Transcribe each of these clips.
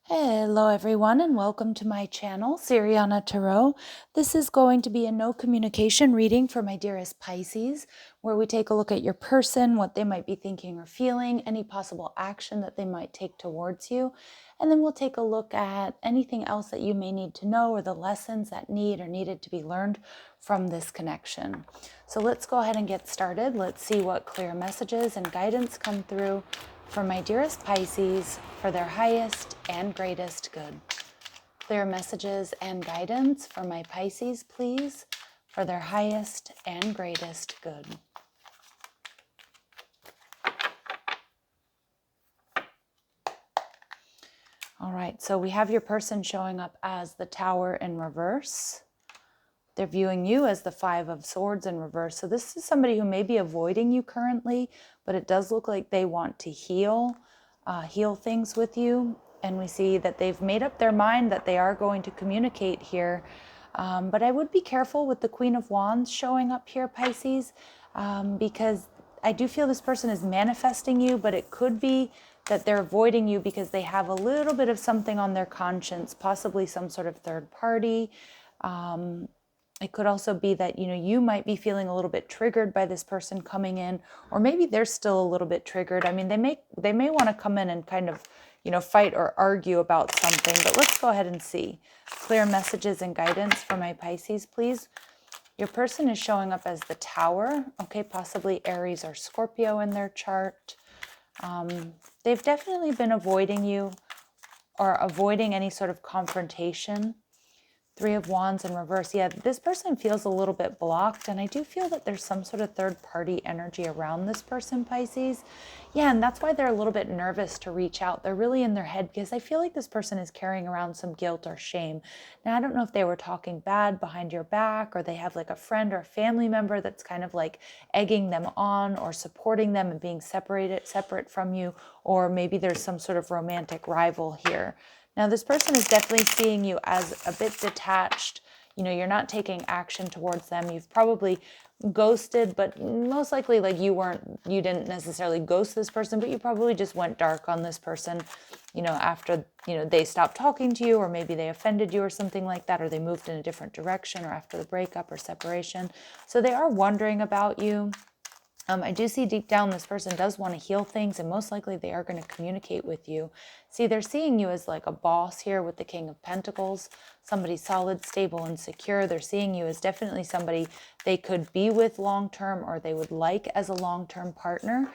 Hello everyone and welcome to my channel, Siriana Tarot. This is going to be a no communication reading for my dearest Pisces, where we take a look at your person, what they might be thinking or feeling, any possible action that they might take towards you, and then we'll take a look at anything else that you may need to know or the lessons that need or needed to be learned from this connection. So let's go ahead and get started. Let's see what clear messages and guidance come through for my dearest Pisces, for their highest and greatest good. Clear messages and guidance for my Pisces, please, for their highest and greatest good. All right, so we have your person showing up as the Tower in reverse. They're viewing you as the Five of Swords in reverse. So this is somebody who may be avoiding you currently, but it does look like they want to heal things with you. And we see that they've made up their mind that they are going to communicate here. But I would be careful with the Queen of Wands showing up here, Pisces, because I do feel this person is manifesting you, but it could be that they're avoiding you because they have a little bit of something on their conscience, possibly some sort of third party. It could also be that, you might be feeling a little bit triggered by this person coming in, or maybe they're still a little bit triggered. I mean, they may want to come in and kind of, fight or argue about something, but let's go ahead and see. Clear messages and guidance for my Pisces, please. Your person is showing up as the Tower, okay, possibly Aries or Scorpio in their chart. They've definitely been avoiding you or avoiding any sort of confrontation. Three of Wands in reverse. Yeah, this person feels a little bit blocked, and I do feel that there's some sort of third-party energy around this person, Pisces. Yeah, and that's why they're a little bit nervous to reach out. They're really in their head because I feel like this person is carrying around some guilt or shame. Now, I don't know if they were talking bad behind your back, or they have like a friend or a family member that's kind of like egging them on or supporting them and being separate from you, or maybe there's some sort of romantic rival here. Now, this person is definitely seeing you as a bit detached. You're not taking action towards them. You've probably ghosted, but most likely like you didn't necessarily ghost this person, but you probably just went dark on this person, after, they stopped talking to you, or maybe they offended you or something like that, or they moved in a different direction, or after the breakup or separation. So they are wondering about you. I do see deep down this person does want to heal things, and most likely they are going to communicate with you. See, they're seeing you as like a boss here with the King of Pentacles, somebody solid, stable, and secure. They're seeing you as definitely somebody they could be with long-term, or they would like as a long-term partner.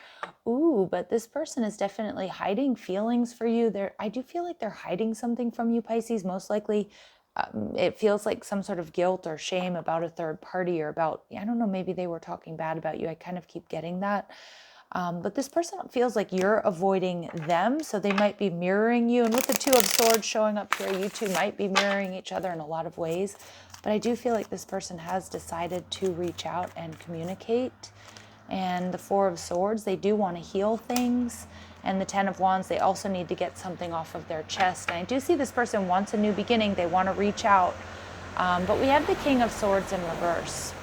Ooh, but this person is definitely hiding feelings for you. I do feel like they're hiding something from you, Pisces, most likely. It feels like some sort of guilt or shame about a third party, or about, I don't know, maybe they were talking bad about you. I kind of keep getting that. But this person feels like you're avoiding them, so they might be mirroring you. And with the Two of Swords showing up here, you two might be mirroring each other in a lot of ways. But I do feel like this person has decided to reach out and communicate. And the Four of Swords, they do want to heal things. And the Ten of Wands, they also need to get something off of their chest. And I do see this person wants a new beginning. They want to reach out. But we have the King of Swords in reverse.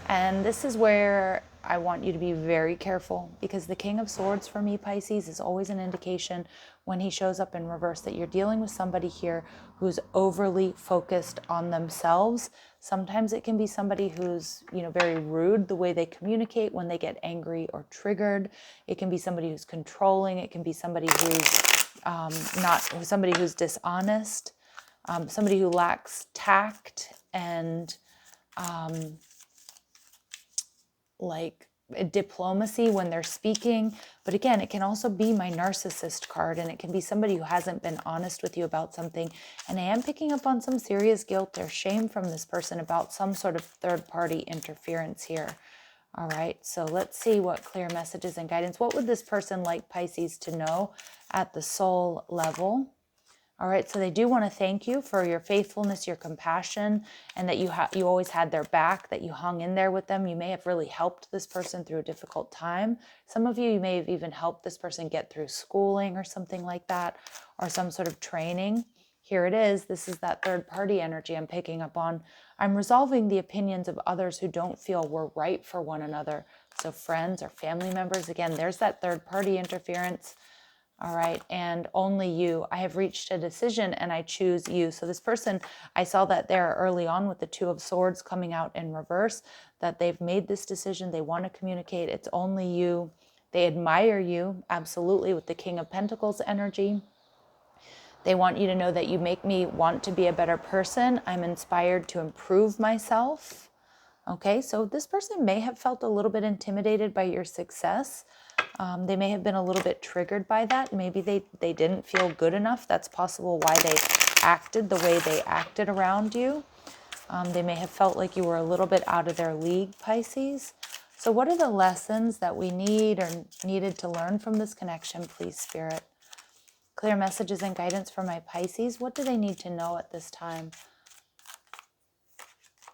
And this is where I want you to be very careful, because the King of Swords for me, Pisces, is always an indication when he shows up in reverse that you're dealing with somebody here who's overly focused on themselves. Sometimes it can be somebody who's, very rude the way they communicate when they get angry or triggered. It can be somebody who's controlling. It can be somebody who's somebody who's dishonest, somebody who lacks tact and like diplomacy when they're speaking. But again, it can also be my narcissist card, and it can be somebody who hasn't been honest with you about something. And I am picking up on some serious guilt or shame from this person about some sort of third-party interference here. All right, so let's see what clear messages and guidance. What would this person like Pisces to know at the soul level? All right, so they do want to thank you for your faithfulness, your compassion, and that you always had their back, that you hung in there with them. You may have really helped this person through a difficult time. Some of you may have even helped this person get through schooling or something like that, or some sort of training. Here it is. This is that third party energy I'm picking up on. I'm resolving the opinions of others who don't feel we're right for one another. So friends or family members, again, there's that third party interference. All right, and only you. I have reached a decision and I choose you. So this person, I saw that there early on with the Two of Swords coming out in reverse, that they've made this decision. They want to communicate. It's only you. They admire you, absolutely, with the King of Pentacles energy. They want you to know that you make me want to be a better person. I'm inspired to improve myself. Okay, so this person may have felt a little bit intimidated by your success. They may have been a little bit triggered by that. Maybe they didn't feel good enough. That's possible why they acted the way they acted around you. They may have felt like you were a little bit out of their league, Pisces. So what are the lessons that we need or needed to learn from this connection, please, Spirit? Clear messages and guidance for my Pisces. What do they need to know at this time?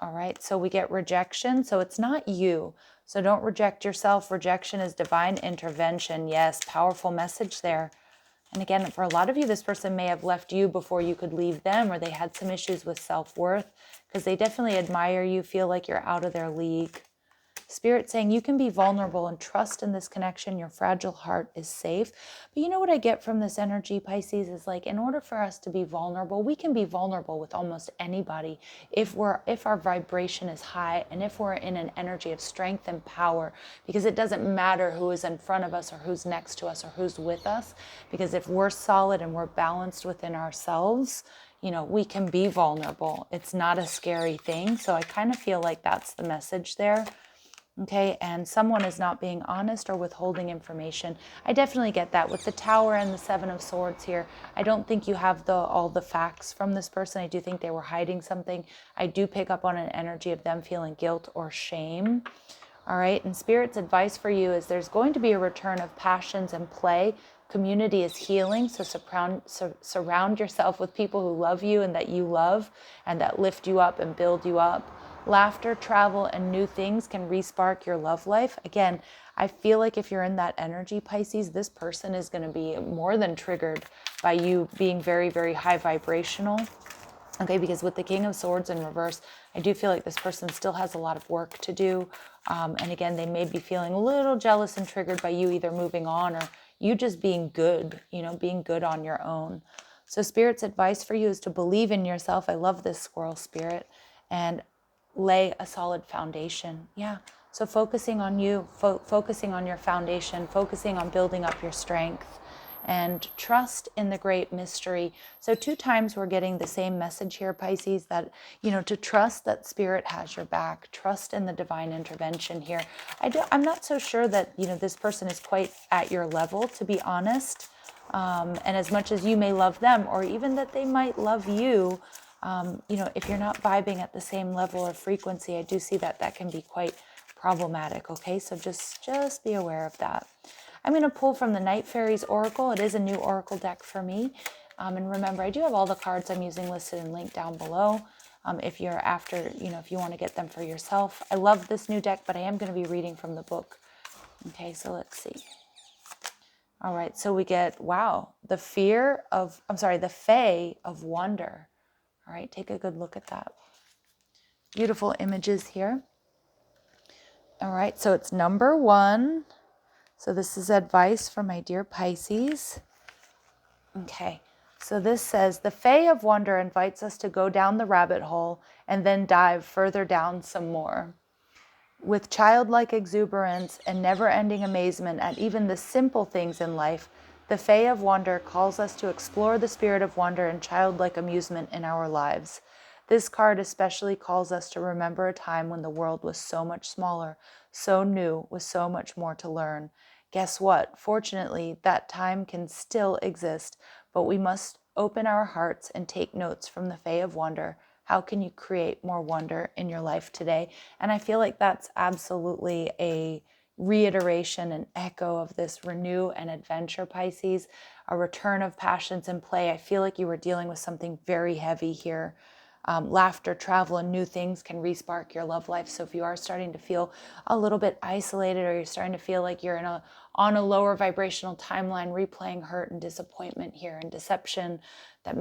All right, so we get rejection. So it's not you. So don't reject yourself. Rejection is divine intervention. Yes, powerful message there. And again, for a lot of you, this person may have left you before you could leave them, or they had some issues with self-worth because they definitely admire you, feel like you're out of their league. Spirit saying you can be vulnerable and trust in this connection. Your fragile heart is safe. But you know what I get from this energy, Pisces, is like in order for us to be vulnerable, we can be vulnerable with almost anybody if our vibration is high and if we're in an energy of strength and power, because it doesn't matter who is in front of us or who's next to us or who's with us, because if we're solid and we're balanced within ourselves, you know, we can be vulnerable. It's not a scary thing. So I kind of feel like that's the message there. Okay, and someone is not being honest or withholding information. I definitely get that with the Tower and the Seven of Swords here. I don't think you have all the facts from this person. I do think they were hiding something. I do pick up on an energy of them feeling guilt or shame. All right, and Spirit's advice for you is there's going to be a return of passions and play. Community is healing, so surround yourself with people who love you and that you love and that lift you up and build you up. Laughter, travel, and new things can re-spark your love life. Again, I feel like if you're in that energy, Pisces, this person is going to be more than triggered by you being very, very high vibrational. Okay, because with the King of Swords in reverse, I do feel like this person still has a lot of work to do. And again, they may be feeling a little jealous and triggered by you either moving on or you just being good, you know, being good on your own. So Spirit's advice for you is to believe in yourself. I love this squirrel, Spirit. And lay a solid foundation. Yeah. So focusing on you, focusing on your foundation, focusing on building up your strength and trust in the great mystery. So 2 times we're getting the same message here, Pisces, that, you know, to trust that Spirit has your back, trust in the divine intervention here. I'm not so sure that, you know, this person is quite at your level, to be honest. And as much as you may love them, or even that they might love you, you know, if you're not vibing at the same level or frequency, I do see that that can be quite problematic. Okay, so just be aware of that. I'm going to pull from the Night Fairies Oracle. It is a new Oracle deck for me. And remember, I do have all the cards I'm using listed and linked down below. If you're after, you know, if you want to get them for yourself. I love this new deck, but I am going to be reading from the book. Okay, so let's see. All right, so we get, wow, the Fae of Wonder. All right, take a good look at that. Beautiful images here. All right, so it's number 1. So this is advice for my dear Pisces. Okay, so this says, the Fae of Wonder invites us to go down the rabbit hole and then dive further down some more. With childlike exuberance and never-ending amazement at even the simple things in life, the Fae of Wonder calls us to explore the spirit of wonder and childlike amusement in our lives. This card especially calls us to remember a time when the world was so much smaller, so new, with so much more to learn. Guess what? Fortunately, that time can still exist, but we must open our hearts and take notes from the Fae of Wonder. How can you create more wonder in your life today? And I feel like that's absolutely a reiteration and echo of this renew and adventure, Pisces, a return of passions and play. I feel like you were dealing with something very heavy here. laughter, travel, and new things can respark your love life. So if you are starting to feel a little bit isolated, or you're starting to feel like you're on a lower vibrational timeline, replaying hurt and disappointment here and deception that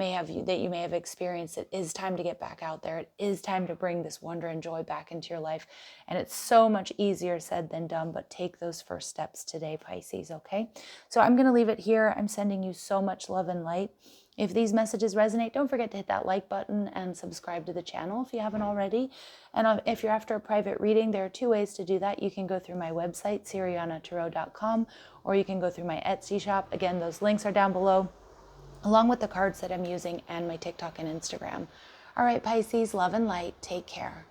you may have experienced, it is time to get back out there. It is time to bring this wonder and joy back into your life. And it's so much easier said than done, but take those first steps today, Pisces, okay? So I'm going to leave it here. I'm sending you so much love and light. If these messages resonate, don't forget to hit that like button and subscribe to the channel if you haven't already. And if you're after a private reading, there are 2 ways to do that. You can go through my website, Sirianatarot.com, or you can go through my Etsy shop. Again, those links are down below, along with the cards that I'm using and my TikTok and Instagram. All right, Pisces, love and light. Take care.